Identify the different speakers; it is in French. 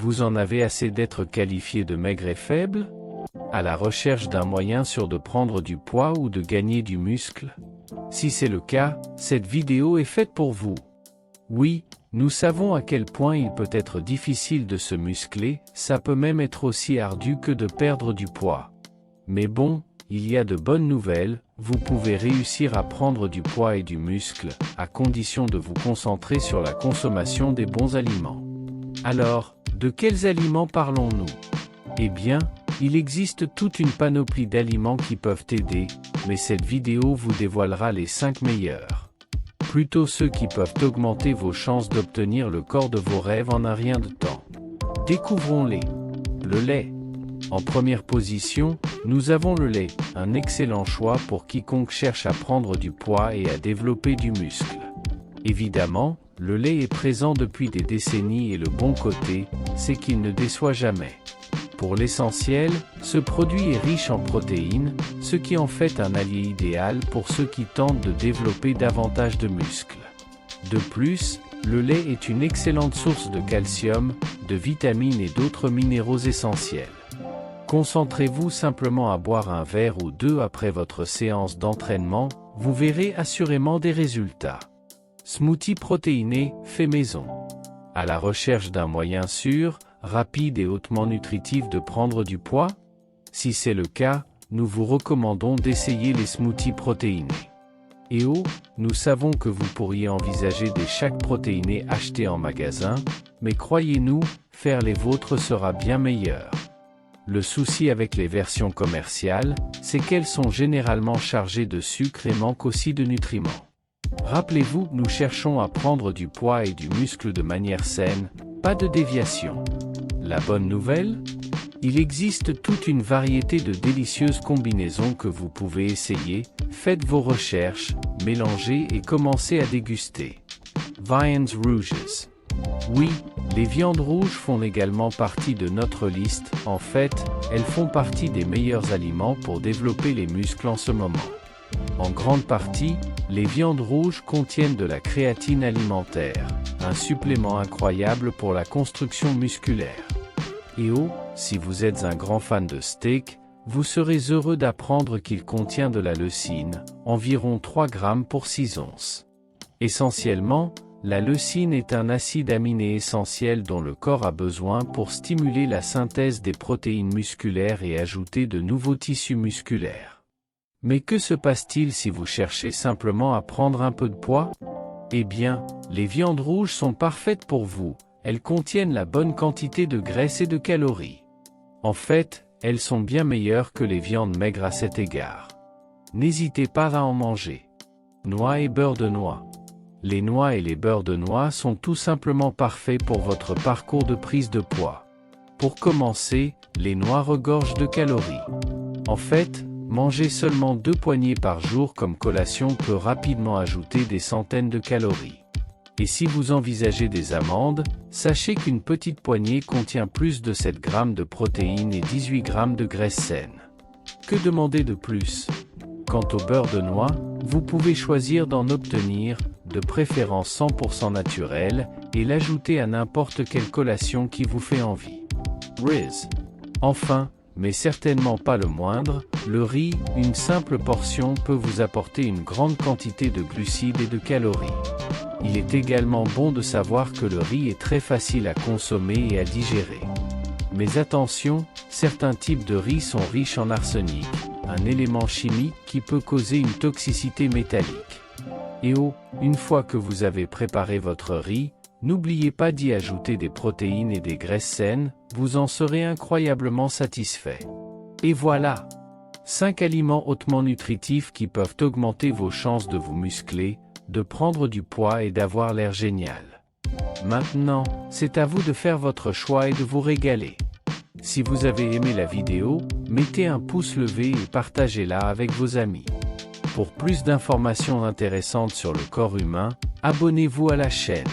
Speaker 1: Vous en avez assez d'être qualifié de maigre et faible? À la recherche d'un moyen sûr de prendre du poids ou de gagner du muscle? Si c'est le cas, cette vidéo est faite pour vous. Oui, nous savons à quel point il peut être difficile de se muscler, ça peut même être aussi ardu que de perdre du poids. Mais bon, il y a de bonnes nouvelles, vous pouvez réussir à prendre du poids et du muscle, à condition de vous concentrer sur la consommation des bons aliments. Alors, de quels aliments parlons-nous? Eh bien, il existe toute une panoplie d'aliments qui peuvent aider, mais cette vidéo vous dévoilera les 5 meilleurs. Plutôt ceux qui peuvent augmenter vos chances d'obtenir le corps de vos rêves en un rien de temps. Découvrons-les. Le lait. En première position, nous avons le lait, un excellent choix pour quiconque cherche à prendre du poids et à développer du muscle. Évidemment, le lait est présent depuis des décennies et le bon côté, c'est qu'il ne déçoit jamais. Pour l'essentiel, ce produit est riche en protéines, ce qui en fait un allié idéal pour ceux qui tentent de développer davantage de muscles. De plus, le lait est une excellente source de calcium, de vitamines et d'autres minéraux essentiels. Concentrez-vous simplement à boire un verre ou deux après votre séance d'entraînement, vous verrez assurément des résultats. Smoothie protéiné, fait maison. À la recherche d'un moyen sûr, rapide et hautement nutritif de prendre du poids? Si c'est le cas, nous vous recommandons d'essayer les smoothies protéinés. Et oh, nous savons que vous pourriez envisager des shakes protéinés achetés en magasin, mais croyez-nous, faire les vôtres sera bien meilleur. Le souci avec les versions commerciales, c'est qu'elles sont généralement chargées de sucre et manquent aussi de nutriments. Rappelez-vous, nous cherchons à prendre du poids et du muscle de manière saine, pas de déviation. La bonne nouvelle? Il existe toute une variété de délicieuses combinaisons que vous pouvez essayer, faites vos recherches, mélangez et commencez à déguster. Viands rouges. Oui, les viandes rouges font également partie de notre liste, en fait, elles font partie des meilleurs aliments pour développer les muscles en ce moment. En grande partie, les viandes rouges contiennent de la créatine alimentaire, un supplément incroyable pour la construction musculaire. Et oh, si vous êtes un grand fan de steak, vous serez heureux d'apprendre qu'il contient de la leucine, environ 3 grammes pour 6 onces. Essentiellement, la leucine est un acide aminé essentiel dont le corps a besoin pour stimuler la synthèse des protéines musculaires et ajouter de nouveaux tissus musculaires. Mais que se passe-t-il si vous cherchez simplement à prendre un peu de poids? Eh bien, les viandes rouges sont parfaites pour vous, elles contiennent la bonne quantité de graisse et de calories. En fait, elles sont bien meilleures que les viandes maigres à cet égard. N'hésitez pas à en manger. Noix et beurre de noix. Les noix et les beurres de noix sont tout simplement parfaits pour votre parcours de prise de poids. Pour commencer, les noix regorgent de calories. En fait, manger seulement 2 poignées par jour comme collation peut rapidement ajouter des centaines de calories. Et si vous envisagez des amandes, sachez qu'une petite poignée contient plus de 7 grammes de protéines et 18 grammes de graisse saine. Que demander de plus? Quant au beurre de noix, vous pouvez choisir d'en obtenir, de préférence 100% naturel, et l'ajouter à n'importe quelle collation qui vous fait envie. Riz. Enfin, mais certainement pas le moindre, le riz, une simple portion peut vous apporter une grande quantité de glucides et de calories. Il est également bon de savoir que le riz est très facile à consommer et à digérer. Mais attention, certains types de riz sont riches en arsenic, un élément chimique qui peut causer une toxicité métallique. Et oh, une fois que vous avez préparé votre riz, n'oubliez pas d'y ajouter des protéines et des graisses saines, vous en serez incroyablement satisfait. Et voilà! 5 aliments hautement nutritifs qui peuvent augmenter vos chances de vous muscler, de prendre du poids et d'avoir l'air génial. Maintenant, c'est à vous de faire votre choix et de vous régaler. Si vous avez aimé la vidéo, mettez un pouce levé et partagez-la avec vos amis. Pour plus d'informations intéressantes sur le corps humain, abonnez-vous à la chaîne.